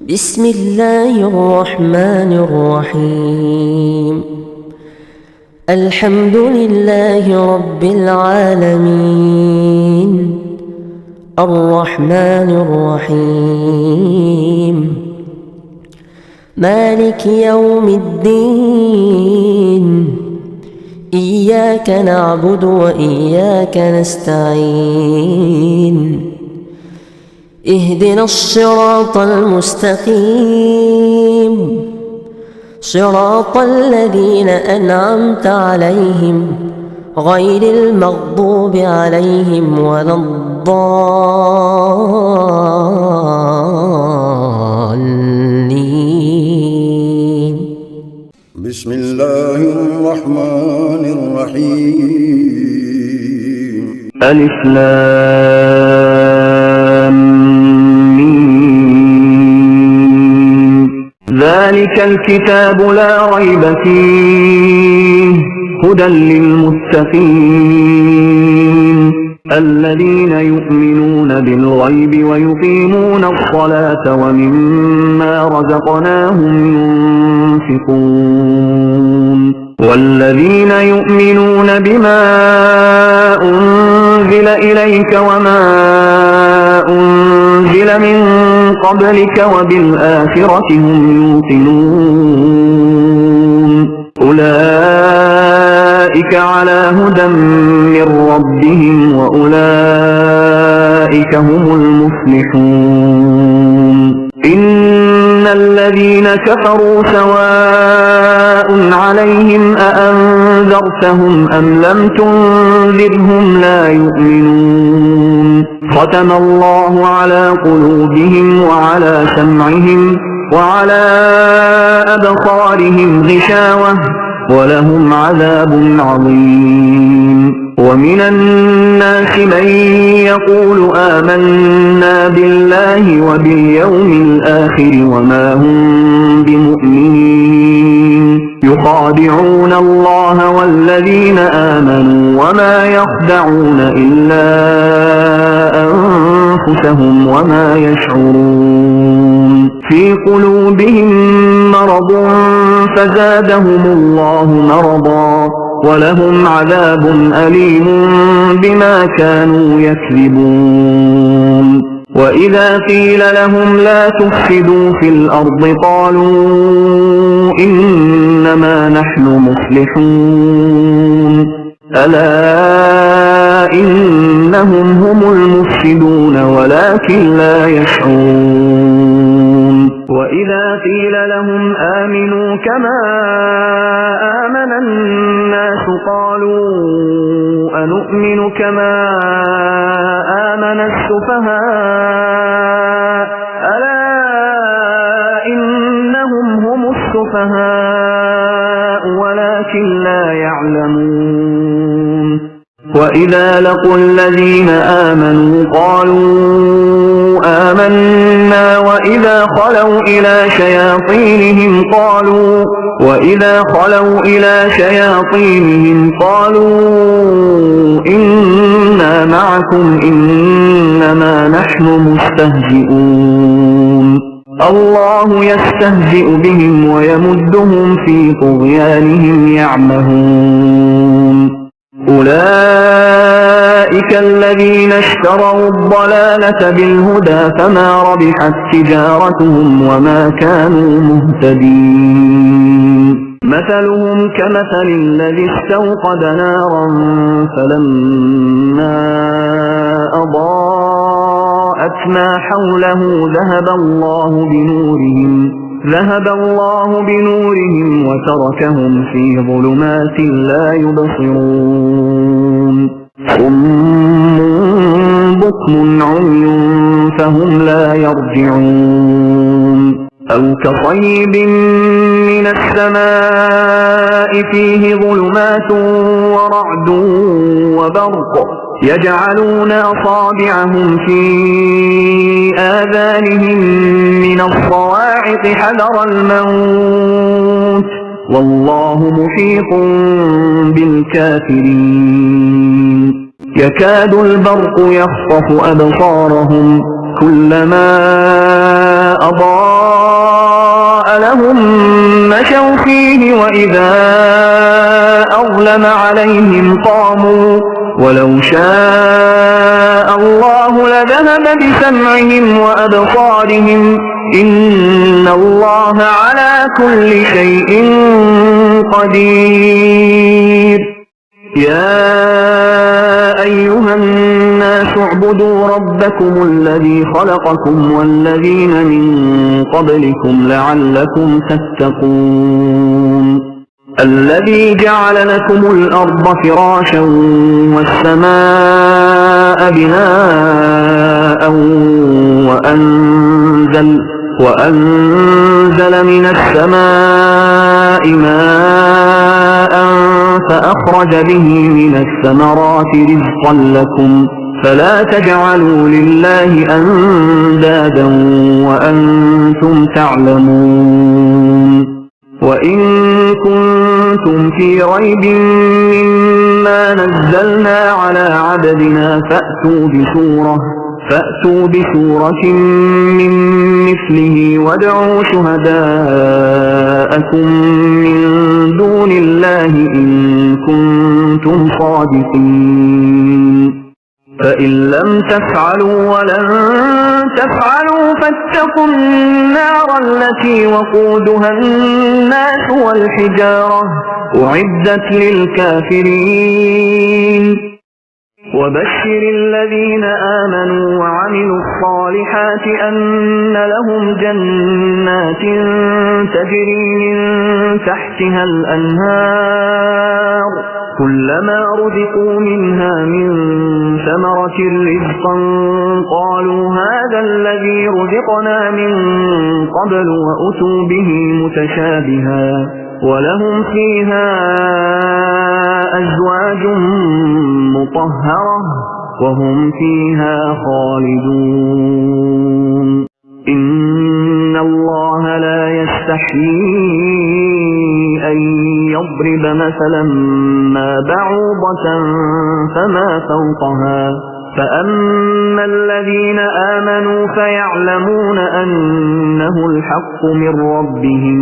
بسم الله الرحمن الرحيم. الحمد لله رب العالمين، الرحمن الرحيم، مالك يوم الدين، إياك نعبد وإياك نستعين، اهدنا الصراط المستقيم، صراط الذين أنعمت عليهم غير المغضوب عليهم ولا الضالين. بسم الله الرحمن الرحيم. ألف لام ميم. ذلك الكتاب لا ريب فيه هدى للمتقين الذين يؤمنون بالغيب ويقيمون الصلاة ومما رزقناهم ينفقون والذين يؤمنون بما أنزل إليك وما أنزل من قبلك وبالآخرة هم يوقنون أولئك على هدى من ربهم وأولئك هم المفلحون. إن الذين كفروا سواء عليهم أأنذرتهم أم لم تنذرهم لا يؤمنون. ختم الله على قلوبهم وعلى سمعهم وعلى أبصارهم غشاوة ولهم عذاب عظيم. ومن الناس من يقول آمنا بالله وباليوم الآخر وما هم بمؤمنين يخادعون الله والذين آمنوا وما يخدعون إلا أنفسهم وما يشعرون. في قلوبهم مرض فزادهم الله مرضا ولهم عذاب أليم بما كانوا يكذبون. وإذا قيل لهم لا تفسدوا في الأرض قالوا إنما نحن مصلحون ألا إنهم هم المفسدون ولكن لا يشعرون. وإذا قيل لهم آمنوا كما آمن الناس قالوا أنؤمن كما آمن السفهاء ألا إنهم هم السفهاء ولكن لا يعلمون. وإذا لقوا الذين آمنوا قالوا آمنا وإذا خلوا إلى شياطينهم قالوا إنا معكم إنما نحن مستهزئون. الله يستهزئ بهم ويمدهم في طغيانهم يعمهون. أولئك الذين اشتروا الضلالة بالهدى فما ربحت تجارتهم وما كانوا مهتدين. مثلهم كمثل الذي استوقد نارا فلما أضاءت ما حوله ذهب الله بنورهم وتركهم في ظلمات لا يبصرون. صم بكم عمي فهم لا يرجعون. أو كصيب من السماء فيه ظلمات ورعد وبرق يجعلون أصابعهم في آذانهم من الصواعق حذر الموت والله محيط بالكافرين. يكاد البرق يخطف أبصارهم كلما أضاء لهم مشوا فيه وإذا أظلم عليهم قاموا ولو شاء الله لذهب بسمعهم وأبصارهم إن الله على كل شيء قدير. يا أيها الناس اعبدوا ربكم الذي خلقكم والذين من قبلكم لعلكم تتقون. الذي جعل لكم الأرض فراشا والسماء بناء وأنزل من السماء ماء فأخرج به من الثمرات رزقا لكم فلا تجعلوا لله أندادا وأنتم تعلمون. وإن كنتم في ريب مما نزلنا على عبدنا فأتوا بسورة من مثله وادعوا شهداءكم من دون الله إن كنتم صادقين. فإن لم تفعلوا ولن تفعلوا فاتقوا النار التي وقودها الناس والحجارة أعدت للكافرين. وبشر الذين آمنوا وعملوا الصالحات أن لهم جنات تجري من تحتها الأنهار كلما رزقوا منها من ثمرة رزقا قالوا هذا الذي رزقنا من قبل وأتوا به متشابها ولهم فيها أزواج مطهرة وهم فيها خالدون. إن الله لا يستحيي أن يضرب مثلا ما بعوضة فما فوقها فأما الذين آمنوا فيعلمون أنه الحق من ربهم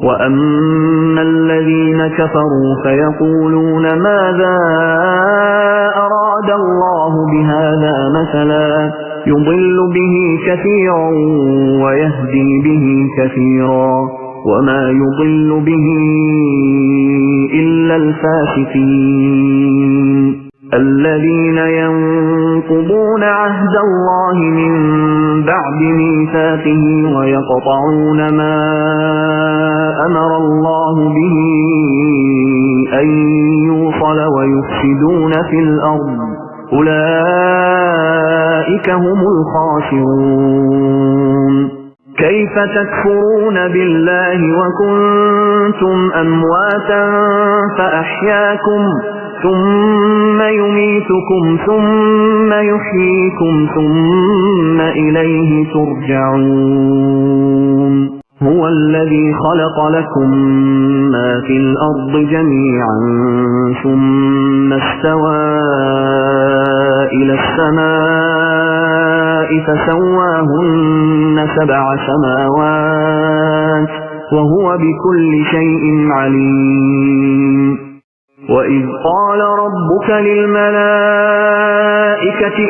وأما الذين كفروا فيقولون ماذا أراد الله بهذا مثلا يضل به كثيرا ويهدي به كثيرا وما يضل به إلا الفاسقين الذين ينقضون عهد الله من بعد ميثاقه ويقطعون ما أمر الله به أن يوصل ويفسدون في الأرض أولئك هم الخاسرون. كيف تكفرون بالله وكنتم أمواتا فأحياكم ثم يميتكم ثم يحييكم ثم إليه ترجعون. هو الذي خلق لكم ما في الأرض جميعا ثم استوى إلى السماء فسواهن 7 سماوات وهو بكل شيء عليم. وإذ قال ربك للملائكة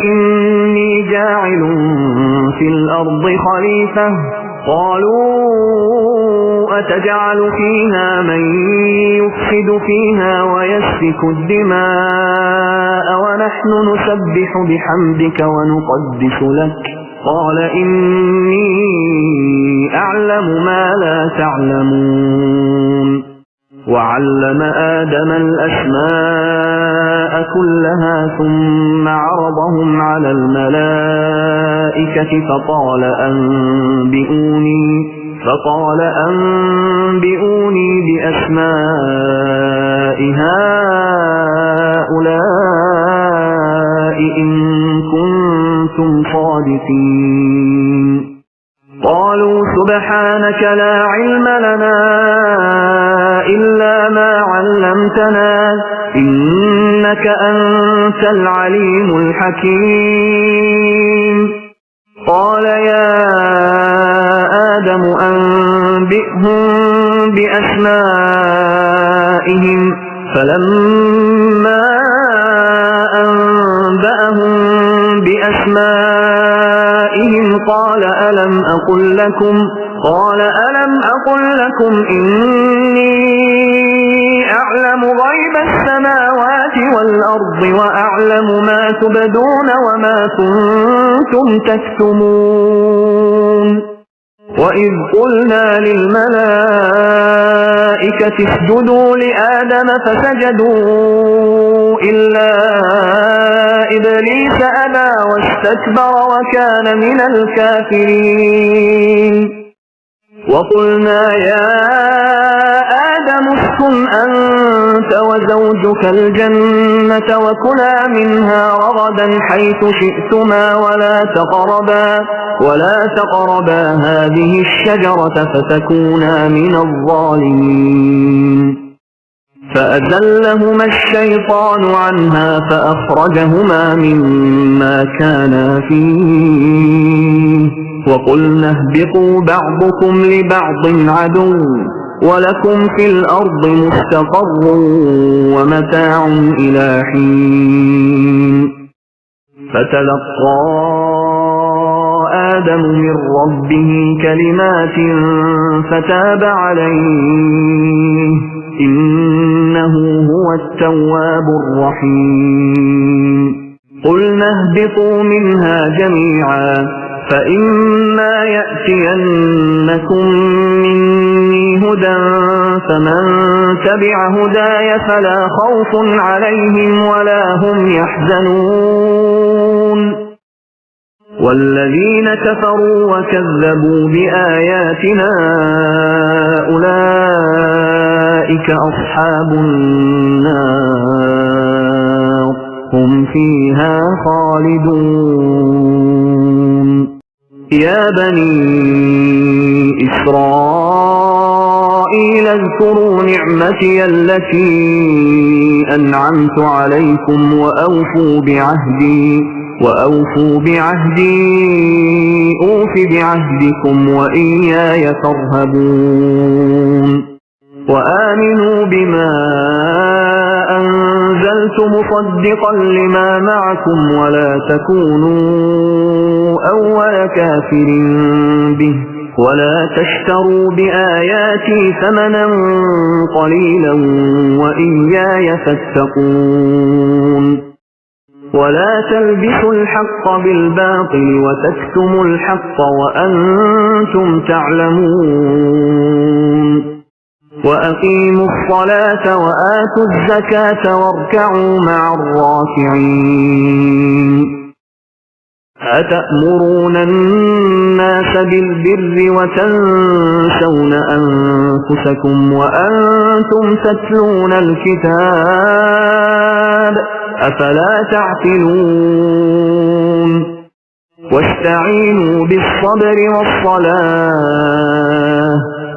إني جاعل في الأرض خليفة قالوا أتجعل فيها من يفسد فيها ويسفك الدماء ونحن نسبح بحمدك ونقدس لك قال إني أعلم ما لا تعلمون. وعلم آدم الأسماء كلها ثم عرضهم على الملائكة فقال أنبئوني بأسماء هؤلاء إن كنتم صادقين. قالوا سبحانك لا علم لنا إلا ما علمتنا إنك أنت العليم الحكيم. قال يا آدم أنبئهم بأسمائهم فلما أنبأهم بأسمائهم قال ألم أقل لكم إني أعلم غيب السماوات والأرض وأعلم ما تبدون وما كنتم تكتمون وإذ قلنا للملائكة اسجدوا لآدم فسجدوا إلا إبليس أبى واستكبر وكان من الكافرين وقلنا يا آدم اسكن أنت وزوجك الجنة وكلا منها رغدا حيث شئتما ولا تقربا هذه الشجرة فتكونا من الظالمين فأزلهما الشيطان عنها فأخرجهما مما كانا فيه وقلنا اهبطوا بعضكم لبعض عدو ولكم في الأرض مستقر ومتاع إلى حين فتلقى آدم من ربه كلمات فتاب عليه إنه هو التواب الرحيم قلنا اهبطوا منها جميعا فإما يأتينكم مني هدى فمن تبع هداي فلا خوف عليهم ولا هم يحزنون والذين كفروا وكذبوا بآياتنا أولئك أصحاب النار هم فيها خالدون يا بني إسرائيل اذكروا نعمتي التي أنعمت عليكم وأوفوا بعهدي أوف بعهدكم وإياي فارهبون وآمنوا بما أنزلت مصدقا لما معكم ولا تكونوا أول كافر به ولا تشتروا بآياتي ثمنا قليلا وإياي فاتقون ولا تلبسوا الحق بالباطل وتكتموا الحق وأنتم تعلمون وأقيموا الصلاة وآتوا الزكاة واركعوا مع الراكعين أتأمرون الناس بالبر وتنسون أنفسكم وأنتم تتلون الكتاب أفلا تعقلون واستعينوا بالصبر والصلاة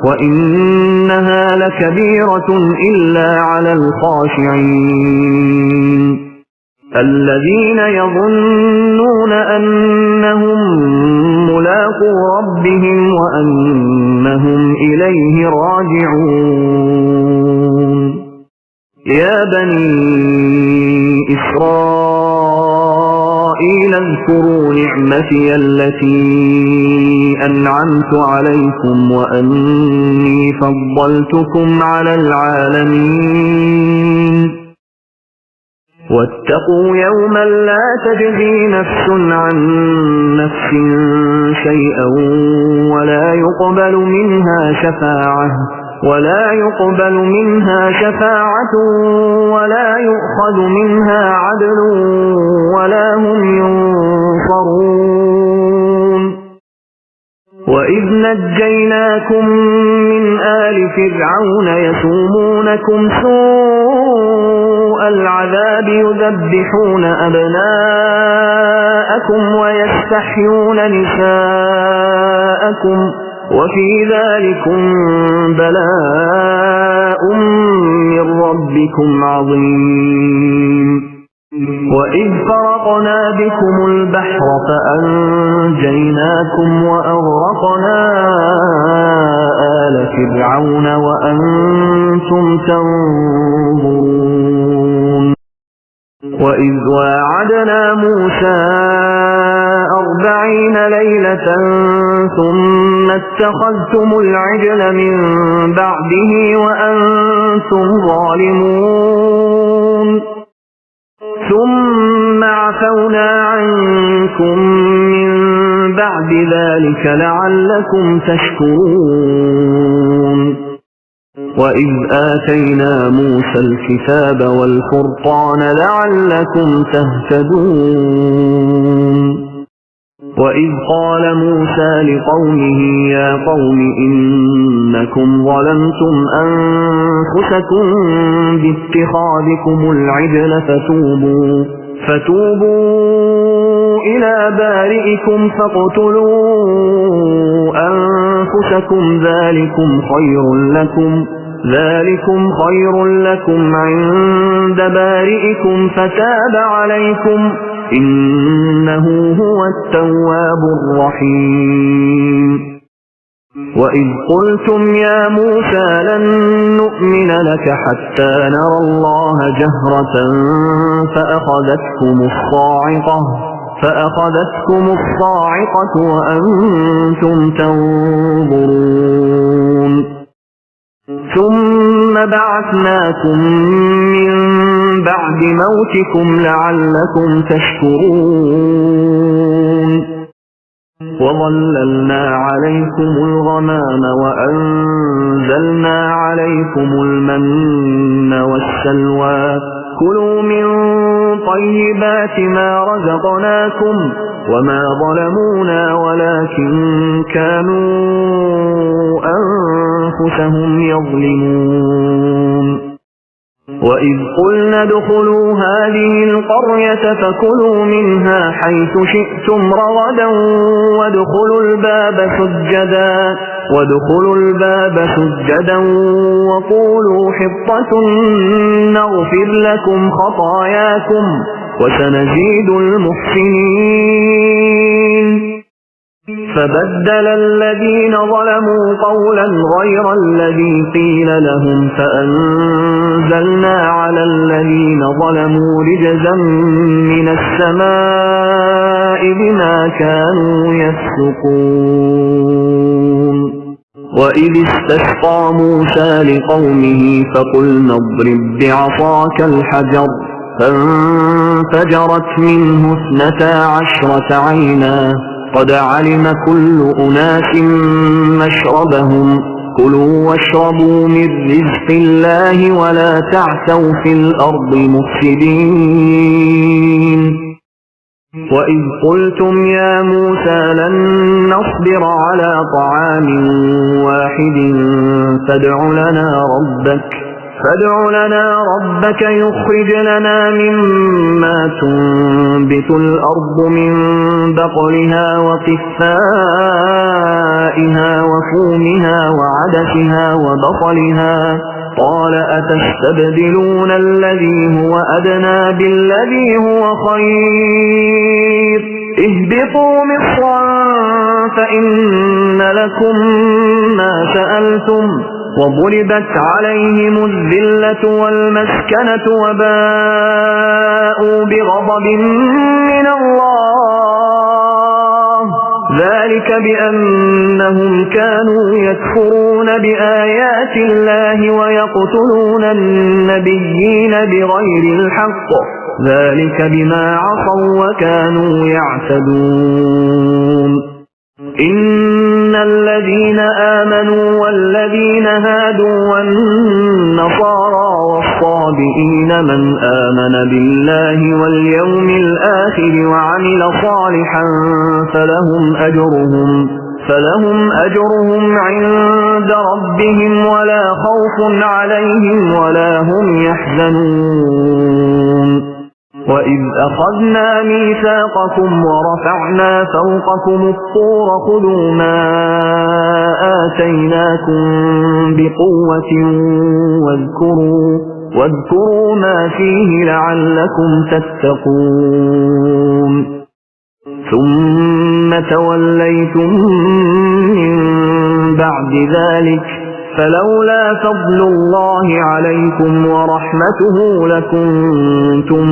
وإنها لكبيرة إلا على الخاشعين الذين يظنون أنهم ملاقو ربهم وأنهم إليه راجعون يا بني إسرائيل اذكروا نعمتي التي أنعمت عليكم وأني فضلتكم على العالمين واتقوا يوما لا تجزي نفس عن نفس شيئا ولا يقبل منها شفاعة ولا يؤخذ منها عدل ولا هم ينصرون وإذ نجيناكم من آل فرعون يسومونكم سوء العذاب يذبحون أبناءكم ويستحيون نساءكم وفي ذلكم بلاء من ربكم عظيم وإذ فرقنا بكم البحر فأنجيناكم وأغرقنا آل فرعون وأنتم تنظرون وإذ واعدنا موسى 40 ليلة ثم اتخذتم العجل من بعده وأنتم ظالمون ثم عفونا عنكم من بعد ذلك لعلكم تشكرون وإذ آتينا موسى الكتاب والفرقان لعلكم تهتدون وإذ قال موسى لقومه يا قوم إنكم ظلمتم أنفسكم باتخاذكم العجل فتوبوا إلى بارئكم فاقتلوا أنفسكم ذلكم خير لكم عند بارئكم فتاب عليكم إنه هو التواب الرحيم وإذ قلتم يا موسى لن نؤمن لك حتى نرى الله جهرة فأخذتكم الصاعقة وأنتم تنظرون ثم بعثناكم من بعد موتكم لعلكم تشكرون وظللنا عليكم الغمام وأنزلنا عليكم المن والسلوى كلوا من طيبات ما رزقناكم وما ظلمونا ولكن كانوا أنفسهم يظلمون وإذ قلنا ادخلوا هذه القرية فكلوا منها حيث شئتم رغدا وادخلوا الباب سجدا وقولوا حطة نغفر لكم خطاياكم وسنزيد المحسنين فبدل الذين ظلموا قولا غير الذي قيل لهم فأنزلنا على الذين ظلموا رجزا من السماء بما كانوا يفسقون وإذ استسقى موسى لقومه فقلنا اضرب بعصاك الحجر فانفجرت منه 12 عينا قد علم كل أناس مشربهم كلوا واشربوا من رزق الله ولا تعثوا في الأرض مفسدين وإذ قلتم يا موسى لن نصبر على طعام واحد فادع لنا ربك يخرج لنا مما تنبت الأرض من بقلها وقثائها وفومها وعدسها وبصلها قال أتستبدلون الذي هو أدنى بالذي هو خير اهبطوا مصرا فإن لكم ما سألتم وضربت عليهم الذلة والمسكنة وباءوا بغضب من الله ذلك بأنهم كانوا يكفرون بآيات الله ويقتلون النبيين بغير الحق ذلك بما عصوا وكانوا يعتدون إن الذين آمنوا والذين هادوا والنصارى والصابئين من آمن بالله واليوم الآخر وعمل صالحا فلهم أجرهم عند ربهم ولا خوف عليهم ولا هم يحزنون وإذ أخذنا ميثاقكم ورفعنا فوقكم الطور خذوا ما آتيناكم بقوة واذكروا ما فيه لعلكم تتقون ثم توليتم من بعد ذلك فلولا فضل الله عليكم ورحمته لكنتم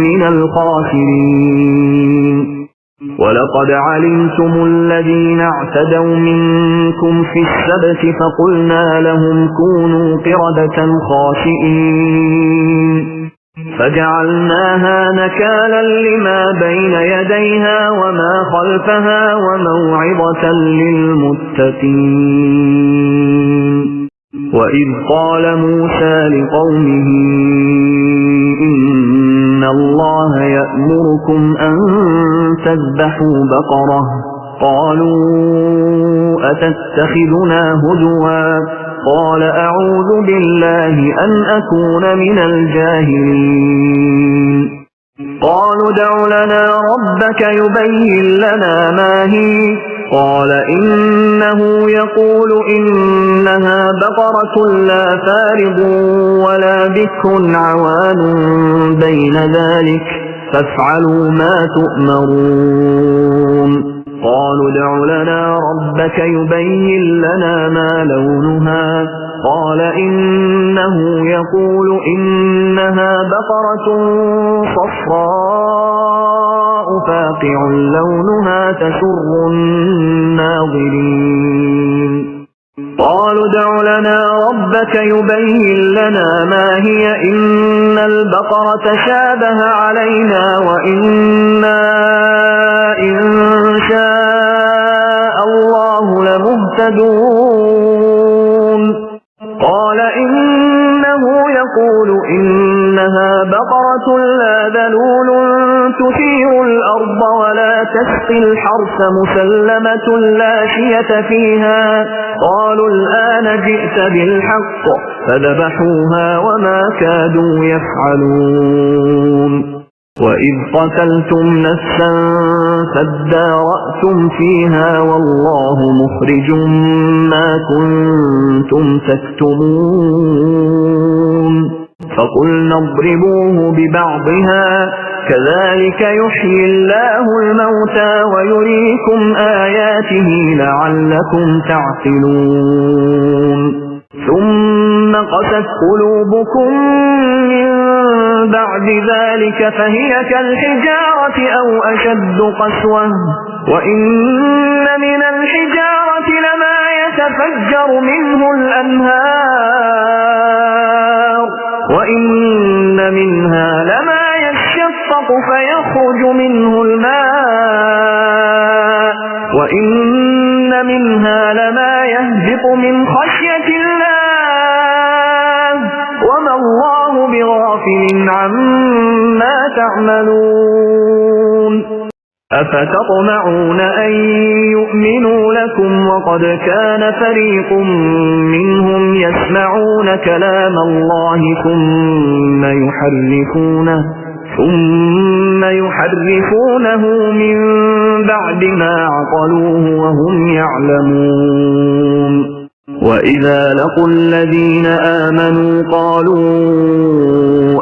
من الخاسرين ولقد علمتم الذين اعتدوا منكم في السبت فقلنا لهم كونوا قردة خاسئين فجعلناها نكالا لما بين يديها وما خلفها وموعظة للمتقين وإذ قال موسى لقومه إن الله يأمركم أن تذبحوا بقرة قالوا أتتخذنا هزوا قال أعوذ بالله أن أكون من الجاهلين قالوا ادع لنا ربك يبين لنا ما هي قال إنه يقول إنها بقرة لا فارض ولا بكر عوان بين ذلك فافعلوا ما تؤمرون قالوا ادع لنا ربك يبين لنا ما لونها قال إنه يقول إنها بقرة صفراء فاقع لونها تسر الناظرين قالوا ادع لنا ربك يبين لنا ما هي إن البقرة شابه علينا وإنا إن شاء الله لمهتدون قال إنه يقول إنها بقرة لا ذلول تثير الأرض ولا تسقي الحرث مسلمة لا شية فيها قالوا الآن جئت بالحق فذبحوها وما كادوا يفعلون وإذ قتلتم نفسا فادارأتم فيها والله مخرج ما كنتم تكتمون فقلنا اضربوه ببعضها كذلك يحيي الله الموتى ويريكم آياته لعلكم تعقلون ثم قست قلوبكم من بعد ذلك فهي كالحجارة أو أشد قسوة وإن من الحجارة لما يتفجر منه الأنهار وإن منها لما يشقق فيخرج منه الماء وإن منها لما يهبط من خشية الله وما الله بغافل عما تعملون أفتطمعون أن يؤمنوا لكم وقد كان فريق منهم يسمعون كلام الله ثم يحرفونه من بعد ما عقلوه وهم يعلمون وإذا لقوا الذين آمنوا قالوا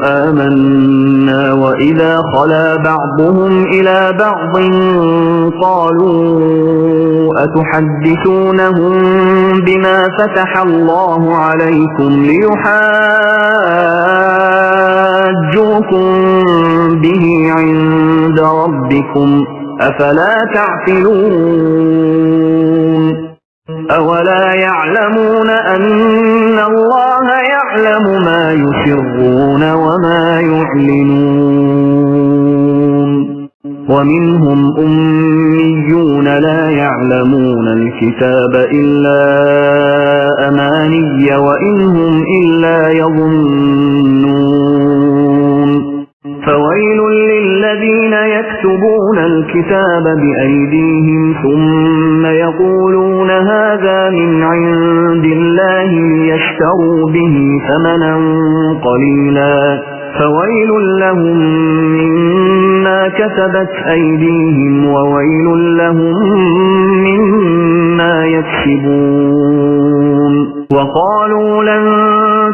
آمنا وإذا خلا بعضهم إلى بعض قالوا أتحدثونهم بما فتح الله عليكم ليحاجوكم به عند ربكم أفلا تعقلون أولا يعلمون أن الله يعلم ما يسرون وما يعلنون ومنهم أميون لا يعلمون الكتاب إلا أماني وإنهم إلا يظنون فويل للذين يكتبون الكتاب بأيديهم ثم يقولون هذا من عند الله ليشتروا به ثمنا قليلا فويل لهم مما كتبت أيديهم وويل لهم مما يكسبون وقالوا لن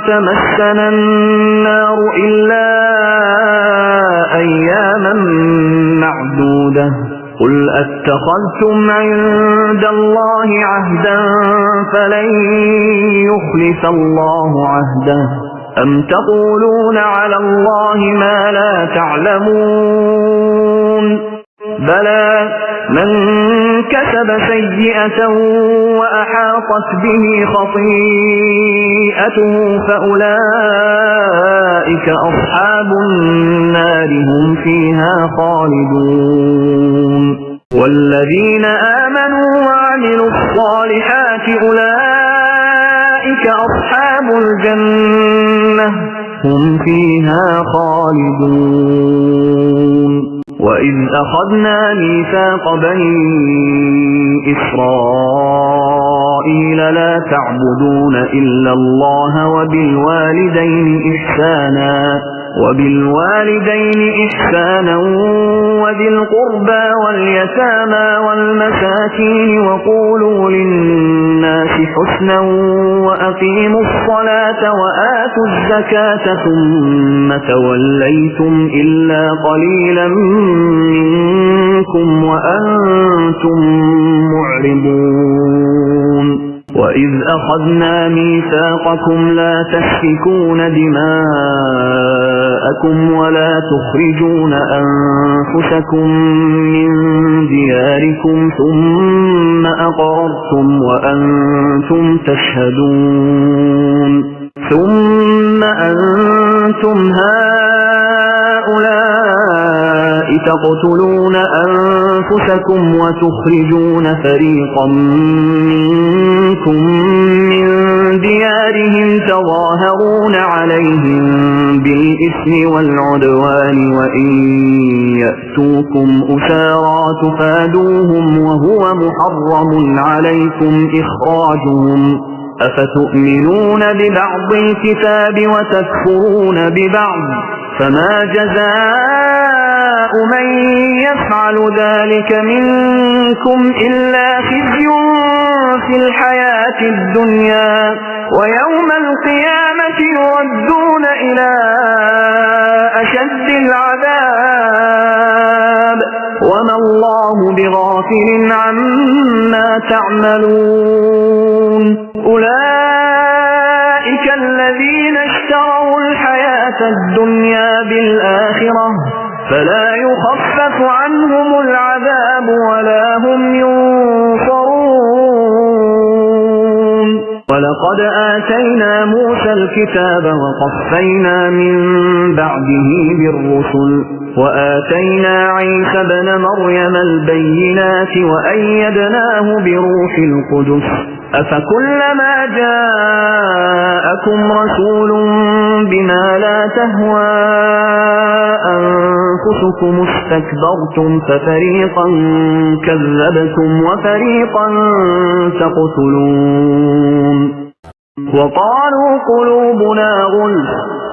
تمسنا النار إلا أياما معدودة قل أتخذتم عند الله عهدا فلن يخلف الله عهده أم تقولون على الله ما لا تعلمون بلى من كسب سيئة وأحاطت به خطيئته فأولئك أصحاب النار هم فيها خالدون والذين آمنوا وعملوا الصالحات أولئك أصحاب الجنة هم فيها خالدون وإذ أخذنا ميثاق بني إسرائيل لا تعبدون إلا الله وبالوالدين إحسانا وذي القربى واليتامى والمساكين وقولوا للناس حسنا وأقيموا الصلاة وآتوا الزكاة ثم توليتم إلا قليلا منكم وأنتم معرضون وإذ أخذنا ميثاقكم لا تسفكون دماءكم ولا تخرجون أنفسكم من دياركم ثم أقررتم وأنتم تشهدون ثم أنتم هؤلاء تقتلون أنفسكم وتخرجون فريقا منكم من ديارهم تظاهرون عليهم بالإثم والعدوان وإن يأتوكم أسارى تفادوهم وهو محرم عليكم إخراجهم أفتؤمنون ببعض الكتاب وتكفرون ببعض فما جزاء من يفعل ذلك منكم إلا خزي في الحياة الدنيا ويوم القيامة يردون إلى أشد العذاب وما الله بغافل عما تعملون أولئك الذين اشتروا الحياة الدنيا بالآخرة فلا يخفف عنهم العذاب ولا هم ينصرون ولقد آتينا موسى الكتاب وقفينا من بعده بالرسل وآتينا عيسى ابن مريم البينات وأيدناه بروح القدس أفكلما جاءكم رسول بما لا تهوى أنفسكم استكبرتم ففريقا كذبتم وفريقا تقتلون وقالوا قلوبنا غلف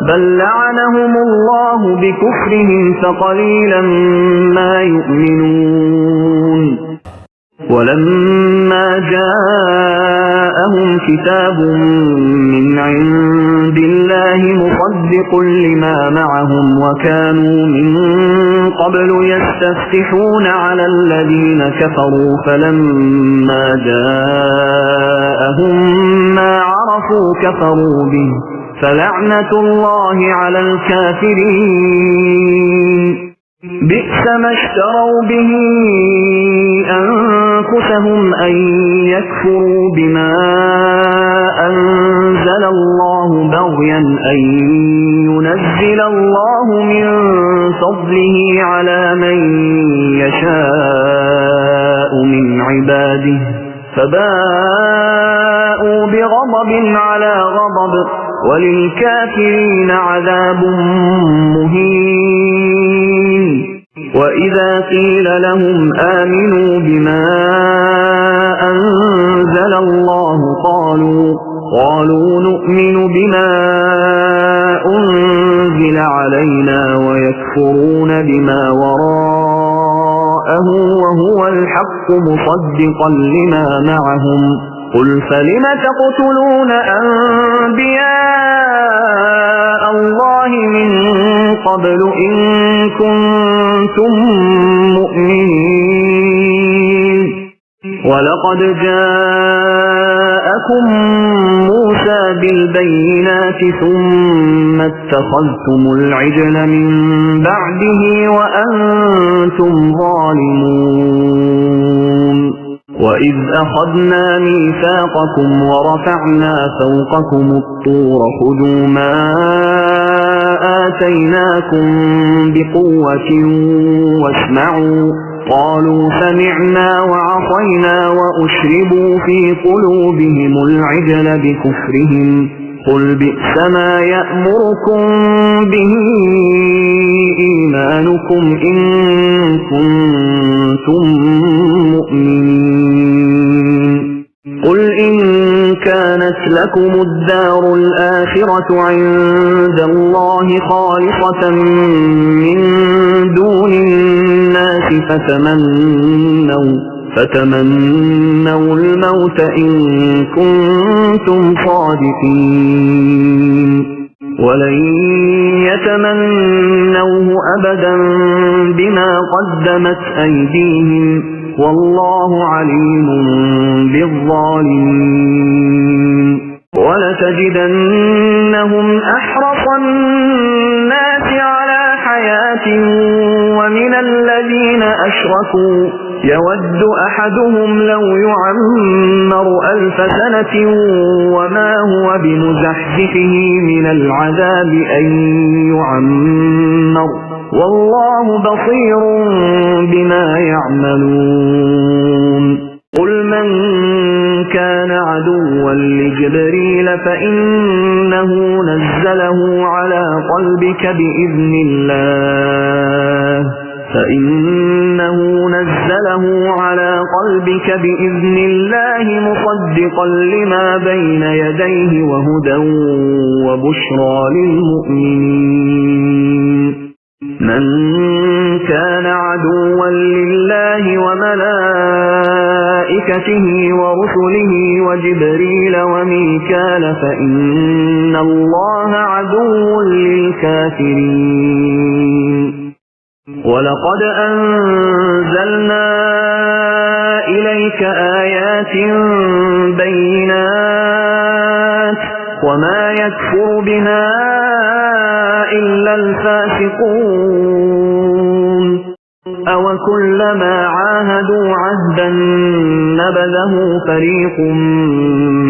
بل لعنهم الله بكفرهم فقليلا ما يؤمنون ولما جاءهم كتاب من عند الله مصدق لما معهم وكانوا من قبل يستفتحون على الذين كفروا فلما جاءهم ما عرفوا كفروا به فلعنة الله على الكافرين بئس ما اشتروا به أنفسهم أن يكفروا بما أنزل الله بغيا أن ينزل الله من فضله على من يشاء من عباده فباءوا بغضب على غضب وللكافرين عذاب مهين وإذا قيل لهم آمنوا بما أنزل الله قالوا نؤمن بما أنزل علينا ويكفرون بما وراءه وهو الحق مصدقا لما معهم قل فلم تقتلون أنبياء الله من قبل إن كنتم مؤمنين ولقد جاءكم موسى بالبينات ثم اتخذتم العجل من بعده وأنتم ظالمون وإذ أخذنا ميثاقكم ورفعنا فوقكم الطور خذوا ما آتيناكم بقوة واسمعوا قالوا سمعنا وعصينا وأشربوا في قلوبهم العجل بكفرهم قل بئس ما يأمركم به إيمانكم إن كنتم مؤمنين قل إن كانت لكم الدار الآخرة عند الله خالصة من دون الناس فتمنوا الموت إن كنتم صادقين ولن يتمنوه أبدا بما قدمت أيديهم والله عليم بالظالمين ولتجدنهم أحرص الناس على حياة ومن الذين أشركوا يود أحدهم لو يعمر 1000 سنة وما هو بمزحزحه من العذاب أن يعمر والله بصير بما يعملون قل من كان عدوا لجبريل فإنه نزله على قلبك بإذن الله مصدقا لما بين يديه وهدى وبشرى للمؤمنين من كان عدوا لله وملائكته ورسله وجبريل وميكال فإن الله عدو للكافرين ولقد أنزلنا إليك آيات بينات وما يكفر بها إلا الفاسقون أوكلما عاهدوا عهدا نبذه فريق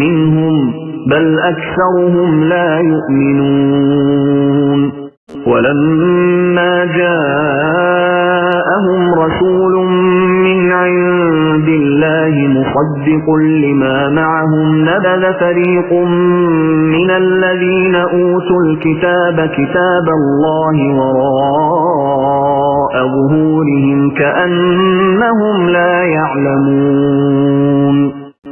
منهم بل أكثرهم لا يؤمنون ولما جاءهم رسول من عند الله مصدق لما معهم نبذ فريق من الذين أوتوا الكتاب كتاب الله وراء ظهورهم كأنهم لا يعلمون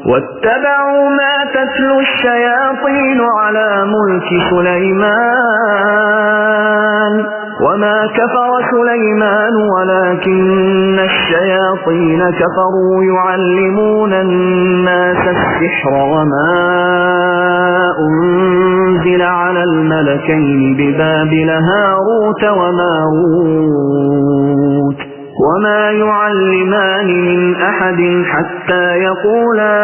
واتبعوا ما تتلو الشياطين على ملك سليمان وما كفر سليمان ولكن الشياطين كفروا يعلمون الناس السحر وما أنزل على الملكين ببابل هاروت وماروت وما يعلمان من أحد حتى يقولا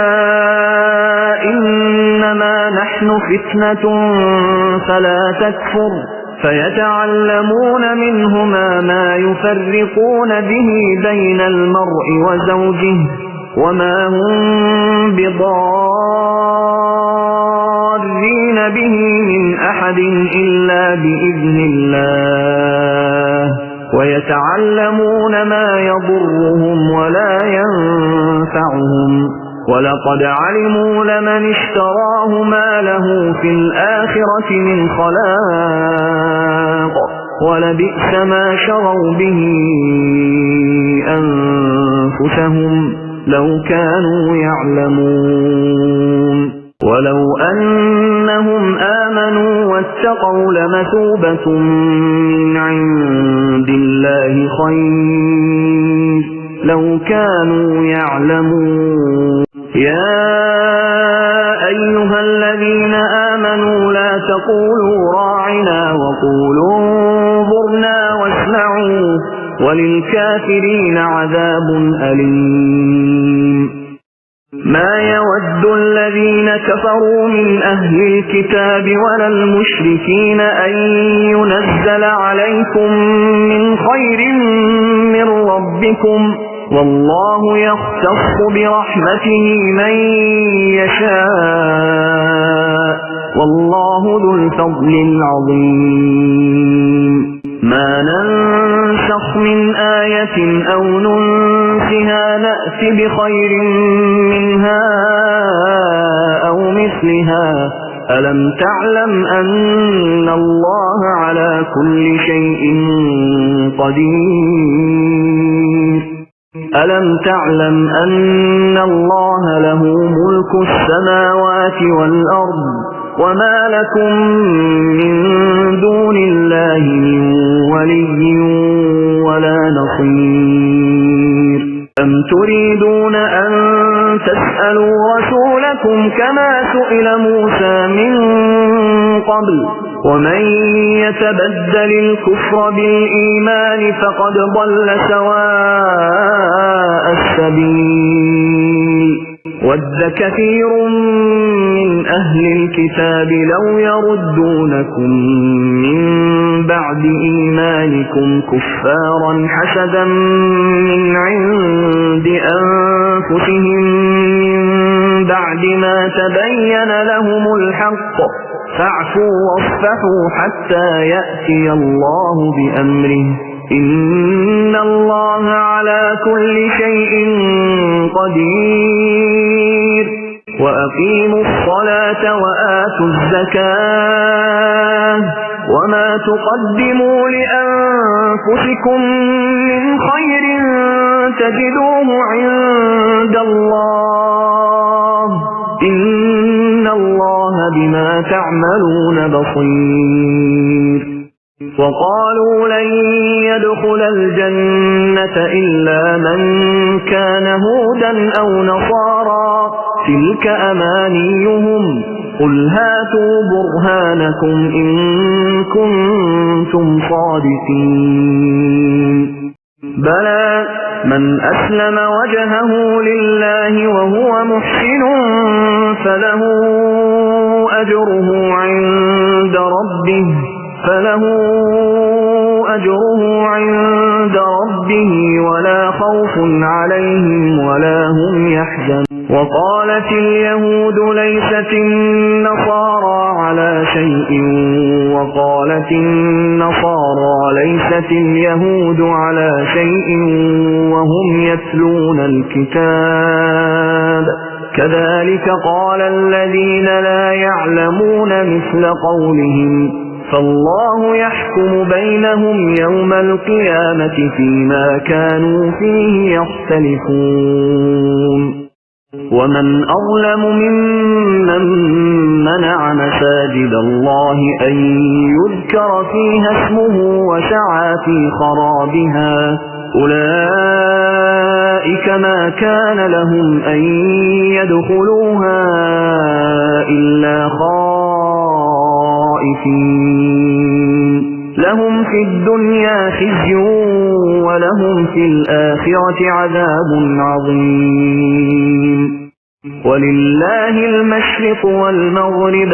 إنما نحن فتنة فلا تكفر فيتعلمون منهما ما يفرقون به بين المرء وزوجه وما هم بضارين به من أحد إلا بإذن الله ويتعلمون ما يضرهم ولا ينفعهم ولقد علموا لمن اشتراه ما له في الآخرة من خلاق ولبئس ما شروا به أنفسهم لو كانوا يعلمون ولو أنهم آمنوا واتقوا لمثوبة من عند الله خير لو كانوا يعلمون يا أيها الذين آمنوا لا تقولوا راعنا وقولوا انظرنا واسمعوا وللكافرين عذاب أليم ما يود الذين كفروا من أهل الكتاب ولا المشركين أن ينزل عليكم من خير من ربكم والله يختص برحمته من يشاء والله ذو الفضل العظيم ما ننسخ من آية أو ننسها نأت بخير منها أو مثلها ألم تعلم أن الله على كل شيء قدير ألم تعلم أن الله له ملك السماوات والأرض وما لكم من دون الله من ولي ولا نصير أم تريدون أن تسألوا رسولكم كما سئل موسى من قبل ومن يتبدل الكفر بالإيمان فقد ضل سواء السبيل ود كثير من أهل الكتاب لو يردونكم من بعد إيمانكم كفارا حسدا من عند أنفسهم من بعد ما تبين لهم الحق فاعفوا واصفحوا حتى يأتي الله بأمره إن الله على كل شيء قدير وأقيموا الصلاة وآتوا الزكاة وما تقدموا لأنفسكم من خير تجدوه عند الله إن الله بما تعملون بصير وقالوا لن يدخل الجنة إلا من كان هودا أو نصارى تلك أمانيهم قل هاتوا برهانكم إن كنتم صادقين بلى من أسلم وجهه لله وهو محسن فله أجره عند ربه ولا خوف عليهم ولا هم يحزنون وقالت اليهود ليست النصارى على شيء وقالت النصارى ليست اليهود على شيء وهم يتلون الكتاب كذلك قال الذين لا يعلمون مثل قولهم فالله يحكم بينهم يوم القيامة فيما كانوا فيه يختلفون ومن أظلم ممن منع مساجد الله أن يذكر فيها اسمه وسعى في خرابها أولئك ما كان لهم أن يدخلوها إلا خائفين لهم في الدنيا خزي ولهم في الآخرة عذاب عظيم ولله المشرق والمغرب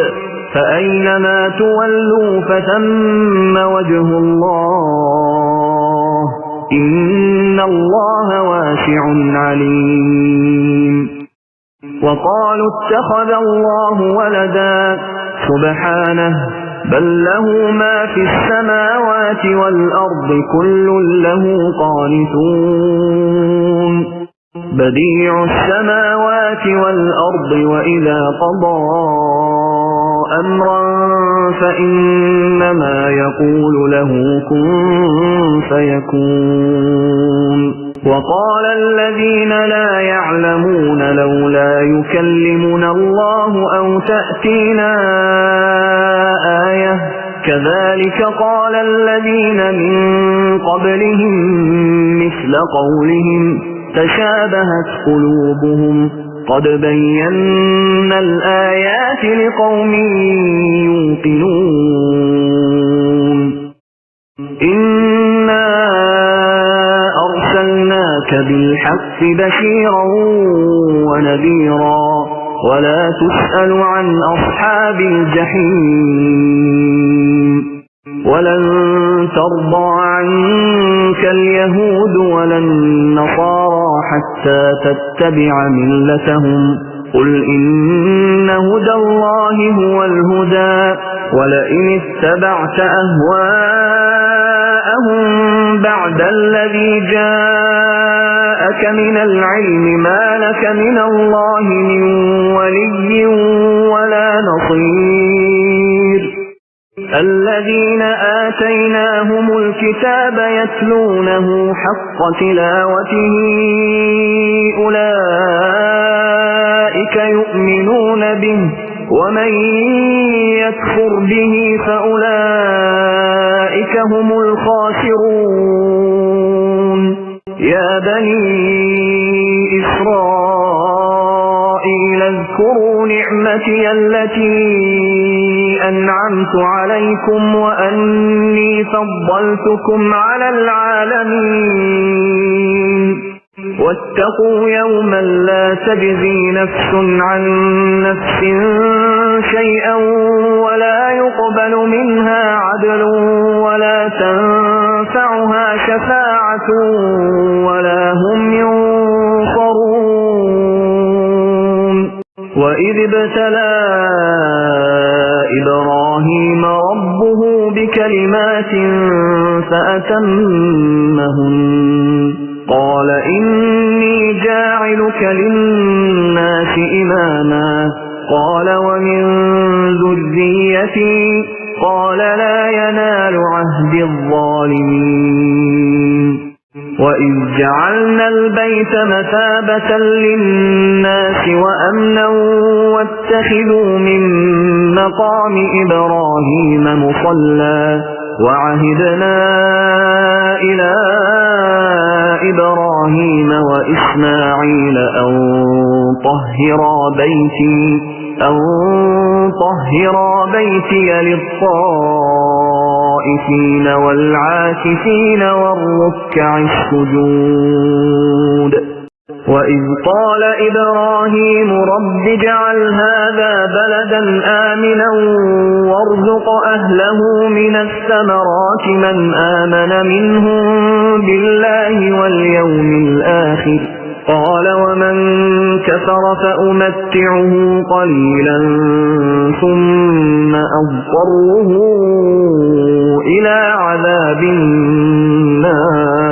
فأينما تولوا فثم وجه الله إن الله واسع عليم وقالوا اتخذ الله ولدا سبحانه بل له ما في السماوات والأرض كل له قانتون بديع السماوات والأرض وإذا قضى أمرا فإنما يقول له كن فيكون. وقال الذين لا يعلمون لولا يكلمنا الله أو تأتينا آية كذلك قال الذين من قبلهم مثل قولهم تشابهت قلوبهم قد بينا الآيات لقوم يوقنون. إنا أرسلناك بالحق بشيرا ونذيرا ولا تسأل عن أصحاب الجحيم. ولن ترضى عنك اليهود ولا النصارى حتى تتبع ملتهم قل إن هدى الله هو الهدى ولئن اتبعت أهواءهم بعد الذي جاءك من العلم ما لك من الله من ولي ولا نصير. الذين آتيناهم الكتاب يتلونه حق تلاوته أولئك يؤمنون به ومن يكفر به فأولئك هم الخاسرون. يا بني إسرائيل اذكروا نعمتي التي أنعمت عليكم وأني فضلتكم على العالمين. واتقوا يوما لا تجزي نفس عن نفس شيئا ولا يقبل منها عدل ولا تنفعها شفاعة ولا هم ينصرون. وإذ ابتلى إبراهيم ربه بكلمات فأتمهن قال إني جاعلك للناس إماما قال ومن ذريتي قال لا ينال عهد الظالمين. وإذ جعلنا البيت مثابة للناس وأمنا واتخذوا من مقام إبراهيم مصلى وعهدنا إلى إبراهيم وإسماعيل أن طهرا بيتي للطائفين والعاكفين والركع السجود. وإذ قال إبراهيم رب اجعل هذا بلدا آمنا وارزق أهله من الثمرات من آمن منهم بالله واليوم الآخر قال ومن كفر فأمتعه قليلا ثم أضطره إلى عذاب النار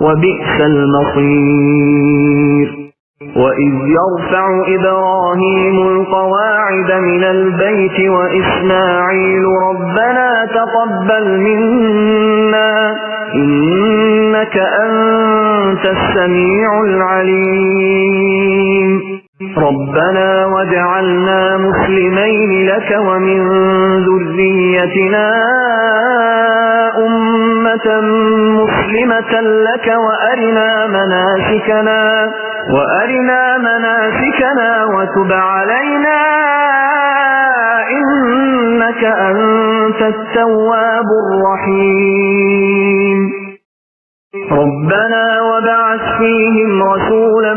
وبئس المصير. وإذ يرفع إبراهيم القواعد من البيت وإسماعيل ربنا تقبل منا إنك أنت السميع العليم. ربنا واجعلنا مسلمين لك ومن ذريتنا أمة مسلمة لك وأرنا مناسكنا وتب علينا إنك أنت التواب الرحيم. ربنا وبعث فيهم رسولا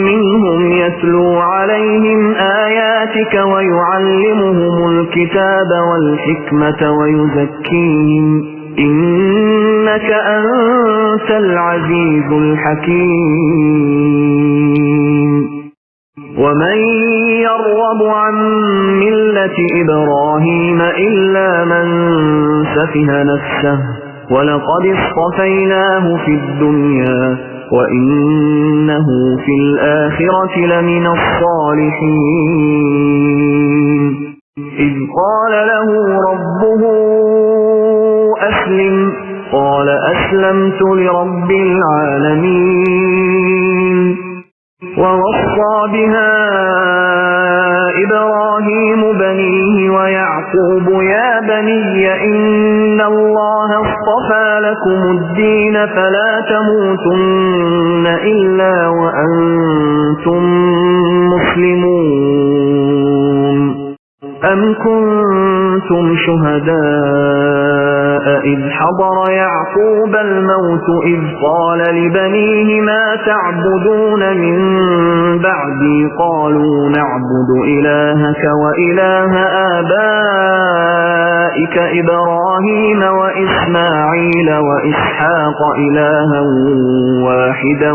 منهم يتلو عليهم آياتك ويعلمهم الكتاب والحكمة ويزكيهم إنك أنت العزيز الحكيم. ومن يرغب عن ملة إبراهيم إلا من سفه نفسه ولقد اصطفيناه في الدنيا وإنه في الآخرة لمن الصالحين. إذ أسلمت لرب العالمين. ووصى بها إبراهيم بنيه ويعقوب يا بني إن الله اصطفى لكم الدين فلا تموتن إلا وأنتم مسلمون. أم كنتم شهداء إذ حضر يعقوب الموت إذ قال لبنيه ما تعبدون من بعدي قالوا نعبد إلهك وإله آبائك إبراهيم وإسماعيل وإسحاق إلها واحدا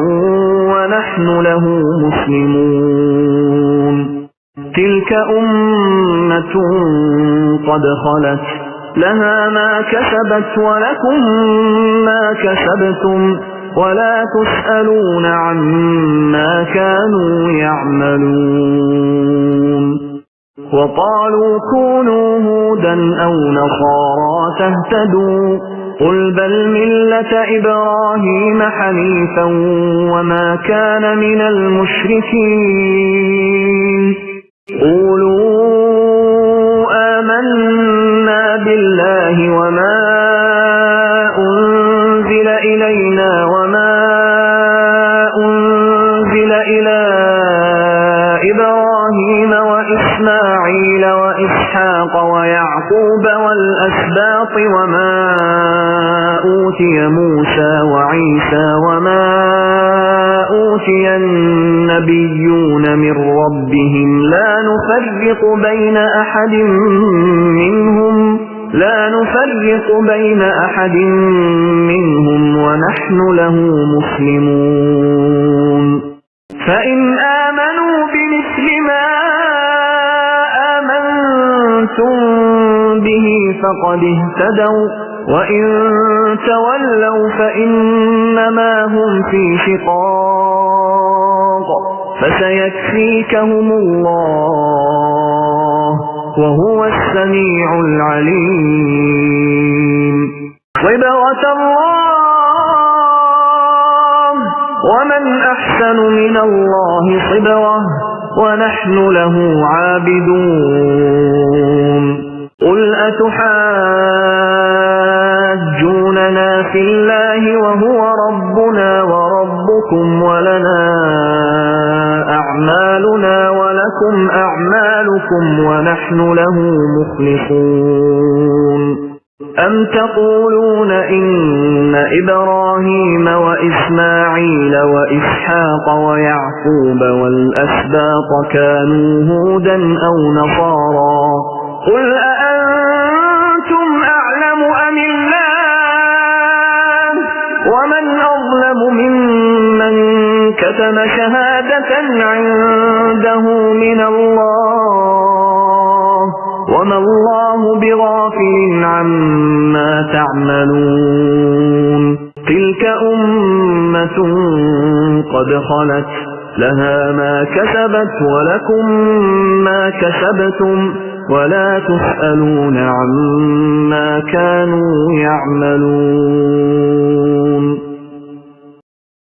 ونحن له مسلمون. تلك أمة قد خلت لها ما كسبت ولكم ما كسبتم ولا تسألون عما كانوا يعملون. وقالوا كونوا هودا أو نصارى تهتدوا قل بل ملة إبراهيم حنيفا وما كان من المشركين. قولوا آمنا بالله وما أنزل إلينا وما أنزل إلى إبراهيم وإسماعيل وإسحاق ويعقوب والأسباط وما أوتي موسى وعيسى وما أوتي النبيون من ربهم لا نفرق بين أحد منهم ونحن له مسلمون. فإن آمنوا بمثل ما آمنتم به فقد اهتدوا وإن تولوا فإنما هم في شقاق فسيكفيكهم الله وهو السميع العليم. صبغة الله ومن أحسن من الله صبغة ونحن له عابدون. قل أتحاجوننا في الله وهو ربنا وربكم ولنا أعمالنا ولكم أعمالكم ونحن له مخلصون. أم تقولون إن إبراهيم وإسماعيل وإسحاق ويعقوب والأسباط كانوا هودا أو نصارى قل أأنتم أعلم أم الله ومن أظلم ممن كتم شهادة عنده من الله وما الله بغافل عما تعملون. تلك أمة قد خلت لها ما كسبت ولكم ما كسبتم ولا تسألون عما كانوا يعملون.